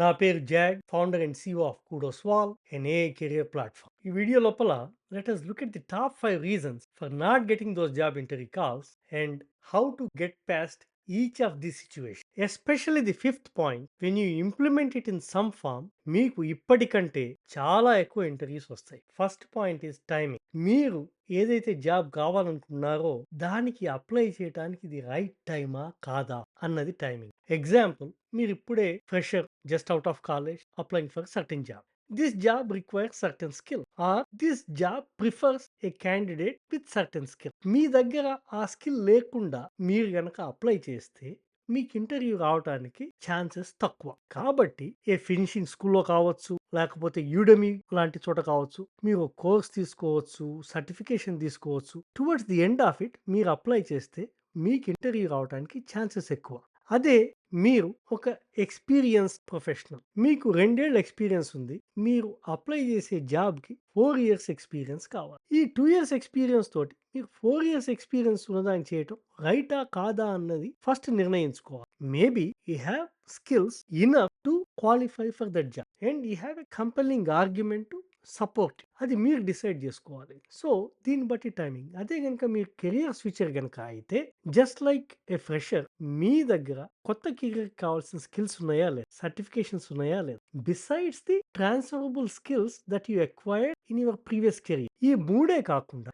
నా పేరు Jag, founder and CEO of Kudoswal, an AI career platform. ఈ వీడియో లోపల let us look at the top 5 reasons for not getting those job interview calls and how to get past each of these situations. Especially the fifth point, when you implement it in some form, మీకు ఇప్పటికంటే చాలా ఎక్కువ interviews వస్తాయి. First point is timing. మీరు ఏదైతే job కావాలనుకున్నారో దానికి apply చేయడానికి ఇది right టైమా కాదా అన్నది టైమింగ్. ఎగ్జాంపుల్, మీరిప్పుడే fresher, just out of college, applying for certain job. This job requires certain skill or this job prefers a candidate with certain skill. మీ దగ్గర ఆ స్కిల్ లేకుండా మీరు గనక అప్లై చేస్తే మీకు ఇంటర్వ్యూ రావడానికి ఛాన్సెస్ తక్కువ. కాబట్టి ఏ ఫినిషింగ్ స్కూల్లో కావచ్చు, లేకపోతే యూడెమీ లాంటి చోట కావచ్చు, మీరు ఒక కోర్స్ తీసుకోవచ్చు, సర్టిఫికేషన్ తీసుకోవచ్చు. Towards the end of it మీరు అప్లై చేస్తే మీకు ఇంటర్వ్యూ రావడానికి ఛాన్సెస్ ఎక్కువ. అదే మీరు ఒక ఎక్స్పీరియన్స్ ప్రొఫెషనల్, మీకు 2 ఏళ్ల ఎక్స్పీరియన్స్ ఉంది. మీరు అప్లై చేసే జాబ్‌కి 4 ఇయర్స్ ఎక్స్పీరియన్స్ కావాలి. ఈ 2 ఇయర్స్ ఎక్స్పీరియన్స్ తోటి మీరు 4 ఇయర్స్ ఎక్స్పీరియన్స్ ఉన్నదాన్ని చేయటం రైటా? కాదా? అన్నది ఫస్ట్ నిర్ణయించుకోవాలి. Maybe you have skills enough to qualify for that job and you have a compelling argument to support. అది మీరు డిసైడ్ చేసుకోవాలి. సో దీన్ని బట్టి టైమింగ్. అదే గనుక మీరు కెరియర్ స్విచర్ గనుక అయితే, జస్ట్ లైక్ ఏ ఫ్రెషర్, మీ దగ్గర కొత్త కెరియర్‌కి కావాల్సిన స్కిల్స్ ఉన్నాయా? లేదా? సర్టిఫికేషన్స్ ఉన్నాయా? లేదా? Besides the transferable skills that you acquired in your previous career. ఈ మూడే కాకుండా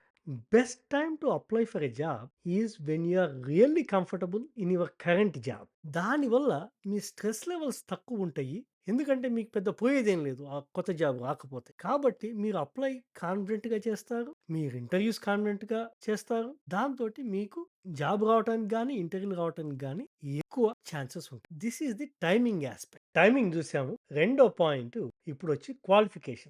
best time to apply for a job is when you are really comfortable in your current job. దానివల్ల మీ స్ట్రెస్ లెవెల్స్ తక్కువుంటాయి. ఎందుకంటే మీకు పెద్ద పోయేదేం లేదు ఆ కొత్త జాబ్ రాకపోతే. కాబట్టి మీరు అప్లై కాన్ఫిడెంట్‌గా చేస్తారు. మీరు ఇంటర్వ్యూస్ కాన్ఫిడెంట్‌గా చేస్తారు. దాంతోటి మీకు జాబ్ రావటానికి గాని, ఇంటర్వ్యూలు రావటానికి గాని ఎక్కువ ఛాన్సెస్ ఉంటాయి. This is the timing aspect. Timing చూసాము. రెండో పాయింట్ ఇప్పుడొచ్చి క్వాలిఫికేషన్.